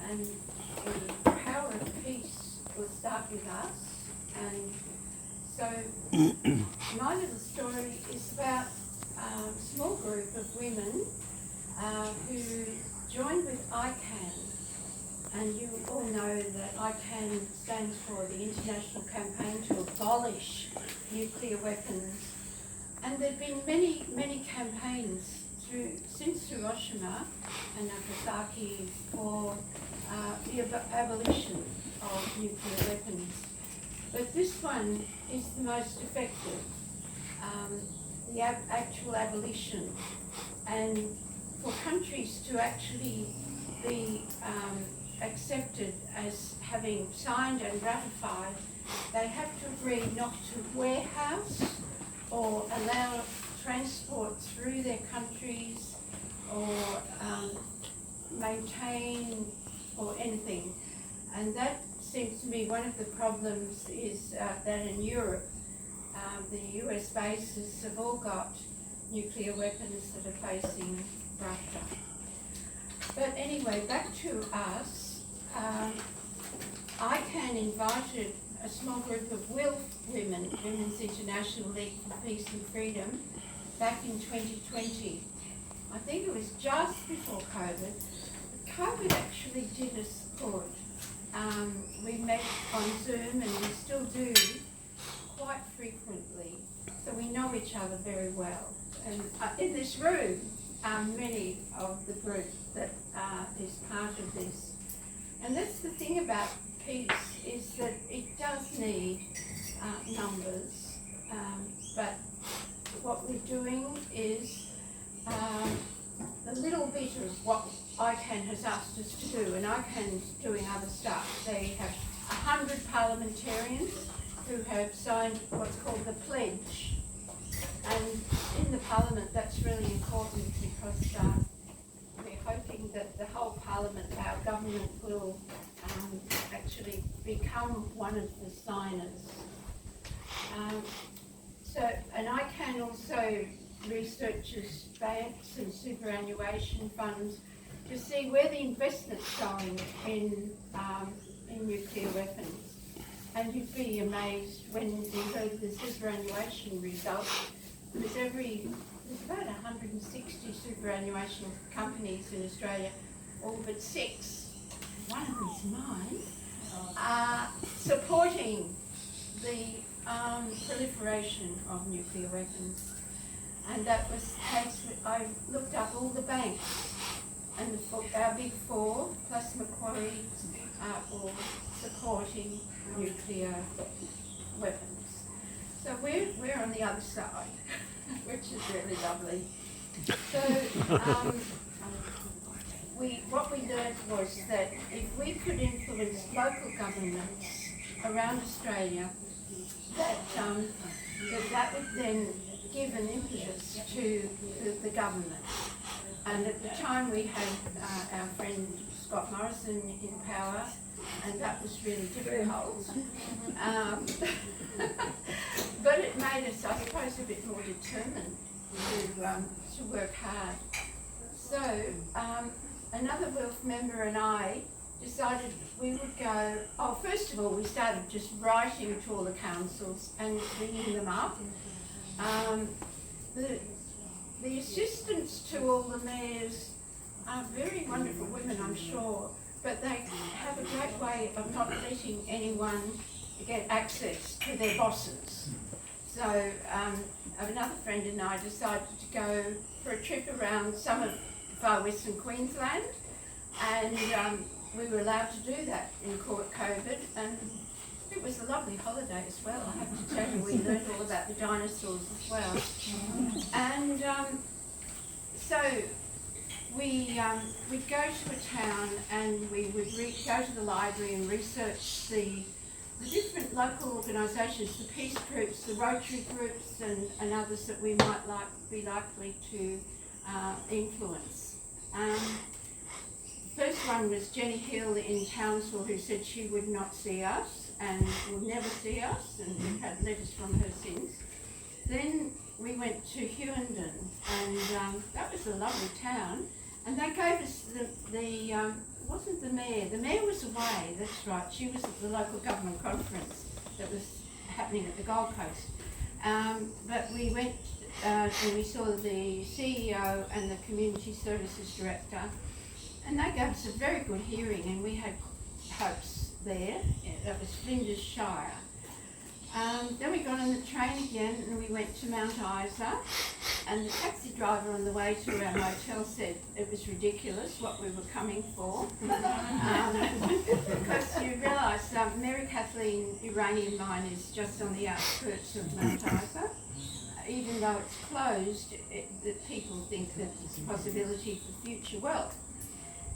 and the power of peace will start with us. And so my little story is about a small group of women who joined with ICAN. And you all know that ICAN stands for the International Campaign to Abolish Nuclear Weapons. And there have been many, many campaigns since Hiroshima and Nagasaki for the abolition of nuclear weapons. But this one is the most effective, the actual abolition. And for countries to actually be accepted as having signed and ratified, they have to agree not to warehouse or allow transport through their countries or maintain or anything. And that seems to me one of the problems is that in Europe, the US bases have all got nuclear weapons that are facing Russia. But anyway, back to us. ICAN invited a small group of WILF women, Women's International League for Peace and Freedom, back in 2020. I think it was just before COVID. But COVID actually did us good. We met on Zoom, and we still do quite frequently, so we know each other very well. And in this room are many of the group that is part of this. And that's the thing about peace, is that it does need numbers, but what we're doing is a little bit of what ICAN has asked us to do, and ICAN's doing other stuff. They have 100 parliamentarians who have signed what's called the pledge, and in the parliament that's really important because we're hoping that the whole parliament, our government, will actually become one of the signers. And ICAN also researches banks and superannuation funds to see where the investment's going in nuclear weapons. And you'd be amazed when you heard the superannuation results. There's about 160 superannuation companies in Australia, all but 6, one of them's mine, are supporting the proliferation of nuclear weapons. And that was the case. I looked up all the banks, and our big 4 plus Macquarie are all supporting nuclear weapons. So we're on the other side, which is really lovely. So what we learned was that if we could influence local governments around Australia, that would then give an impetus to the government. And at the time we had our friend Scott Morrison in power, and that was really difficult. But it made us, I suppose, a bit more determined to work hard. So another WILF member and I decided we would go, first of all, we started just writing to all the councils and ringing them up. The assistants to all the mayors are very wonderful women, I'm sure, but they have a great way of not letting anyone get access to their bosses. So another friend and I decided to go for a trip around some of far western Queensland, and we were allowed to do that in COVID, and it was a lovely holiday as well. I have to tell you, we learned all about the dinosaurs as well. And so we'd go to a town, and we would go to the library and research the different local organisations, the peace groups, the Rotary groups, and others that we might be likely to influence. First one was Jenny Hill in Townsville, who said she would not see us and will never see us, and we've had letters from her since. Then we went to Hughenden, and that was a lovely town, and they gave us the wasn't the mayor. The mayor was away, that's right. She was at the local government conference that was happening at the Gold Coast. But we went and we saw the CEO and the Community Services Director, and they gave us a very good hearing, and we had hopes there. That was Flinders Shire. Then we got on the train again and we went to Mount Isa, and the taxi driver on the way to our motel said it was ridiculous what we were coming for. Because you realise Mary Kathleen uranium mine is just on the outskirts of Mount Isa. Even though it's closed, that people think that it's a possibility for future wealth.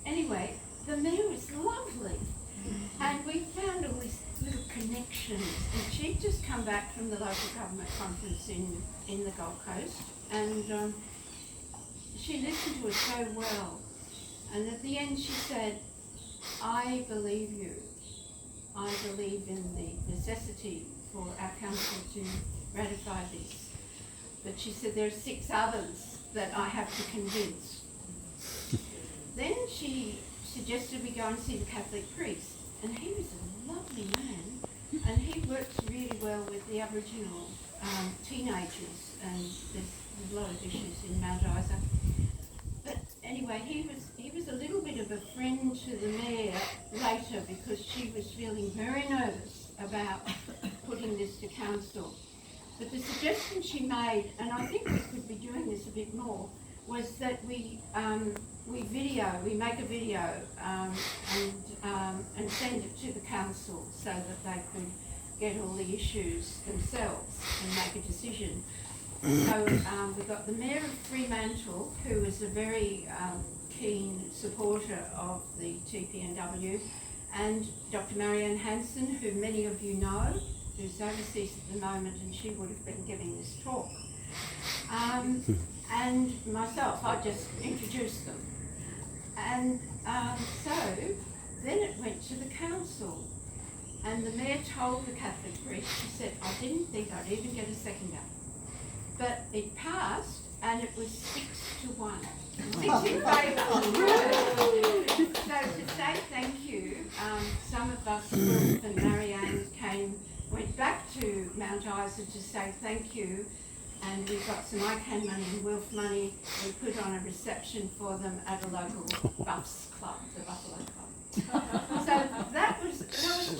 Anyway, the mayor was lovely, and we found all these little connections, and she'd just come back from the local government conference in the Gold Coast, and she listened to us so well, and at the end she said, I believe you. I believe in the necessity for our council to ratify this. But she said there are 6 others that I have to convince. Then she suggested we go and see the Catholic priest, and he was a lovely man, and he works really well with the Aboriginal teenagers, and there's a lot of issues in Mount Isa. But anyway, he was a little bit of a friend to the mayor later, because she was feeling very nervous about putting this to council. But the suggestion she made, and I think we could be doing this a bit more, was that we make a video and send it to the council so that they could get all the issues themselves and make a decision. So we got the Mayor of Fremantle, who is a very keen supporter of the TPNW, and Dr. Marianne Hanson, who many of you know, who's overseas at the moment, and she would have been giving this talk. And myself, I just introduced them. And so then it went to the council, and the mayor told the Catholic priest, she said, I didn't think I'd even get a seconder. But it passed, and it was 6-1. 6 in favour. So to say thank you, some of us, Ruth and Marianne, went back to Mount Isa to say thank you, and we got some ICAN money and Wilf money. We put on a reception for them at a local Buffs club, the Buffalo Club. So that was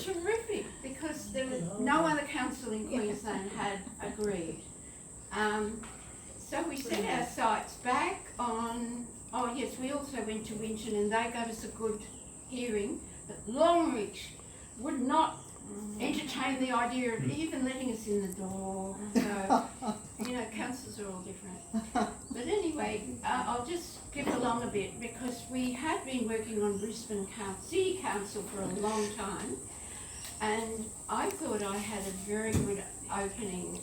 terrific, because there was no other council in Queensland had agreed. So we set our sights back on, we also went to Winton, and they gave us a good hearing, but Longreach would not entertain the idea of even letting us in the door. So, councils are all different. But anyway, I'll just skip along a bit, because we had been working on Brisbane City Council for a long time, and I thought I had a very good opening.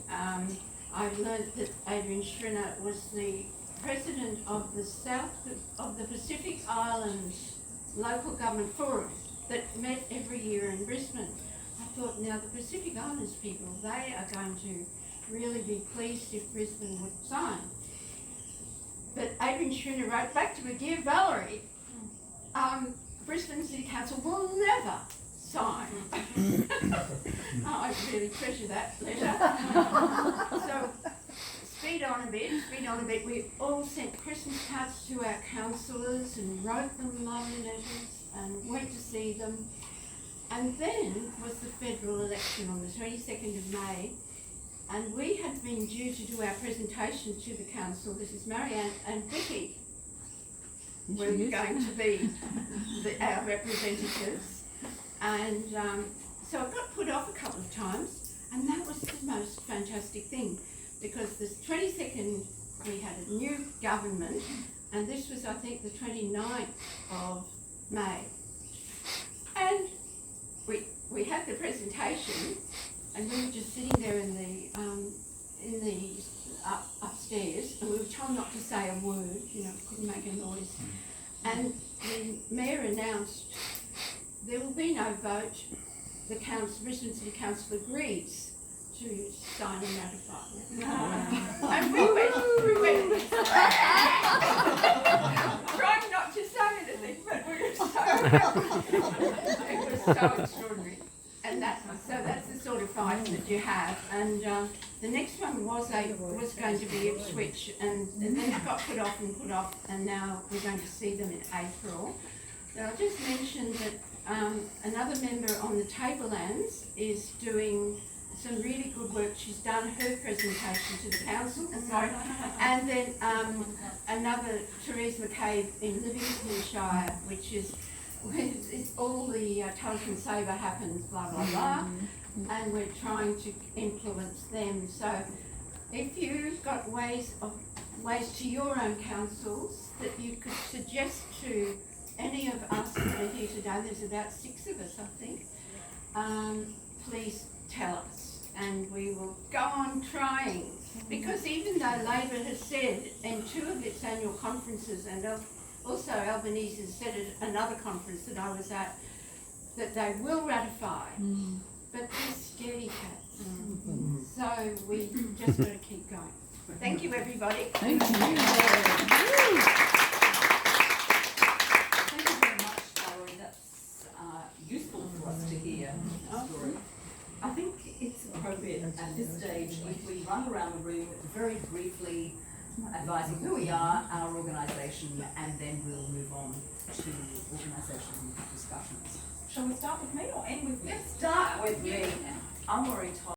I learnt that Adrian Schrinner was the president of the Pacific Islands Local Government Forum that met every year in Brisbane. I thought, now the Pacific Islands people, they are going to really be pleased if Brisbane would sign. But Adrian Schrinner wrote back to me, dear Valerie, Brisbane City Council will never sign. I really treasure that letter. So speed on a bit. We all sent Christmas cards to our councillors and wrote them lovely letters and went to see them. And then was the federal election on the 22nd of May, and we had been due to do our presentation to the council. This is Marianne and Vicky were going to be our representatives. And so it got put off a couple of times, and that was the most fantastic thing, because the 22nd we had a new government, and this was, I think, the 29th of May. And we had the presentation, and we were just sitting there in the upstairs, and we were told not to say a word, couldn't make a noise. And the mayor announced there will be no vote. The Brisbane City Council agrees to sign and ratify. And we went trying not to say anything, but we were It was so extraordinary. And that's the sort of fight that you have. And the next one was going to be Ipswich, and then it got put off, and now we're going to see them in April. So I'll just mention that another member on the Tablelands is doing some really good work. She's done her presentation to the council, and then another, Therese McCabe in Livingstonshire, which is it's all the Talisman Sabre happens, blah blah blah, and we're trying to influence them. So if you've got ways to your own councils that you could suggest to any of us that are here today, there's about 6 of us I think, please tell us and we will go on trying, because even though Labor has said in 2 of its annual conferences, and also Albanese has said at another conference that I was at, that they will ratify, but they're scaredy cats. So we just got to keep going. Thank you everybody. Thank you. Thank you very much, Valerie. That's useful for us to hear the story. I think it's appropriate at this stage if we run around the room very briefly advising who we are, our organisation, and then we'll move on to organisation discussions. Shall we start with me or end with me? Let's start with me. I'm Laurie Todd.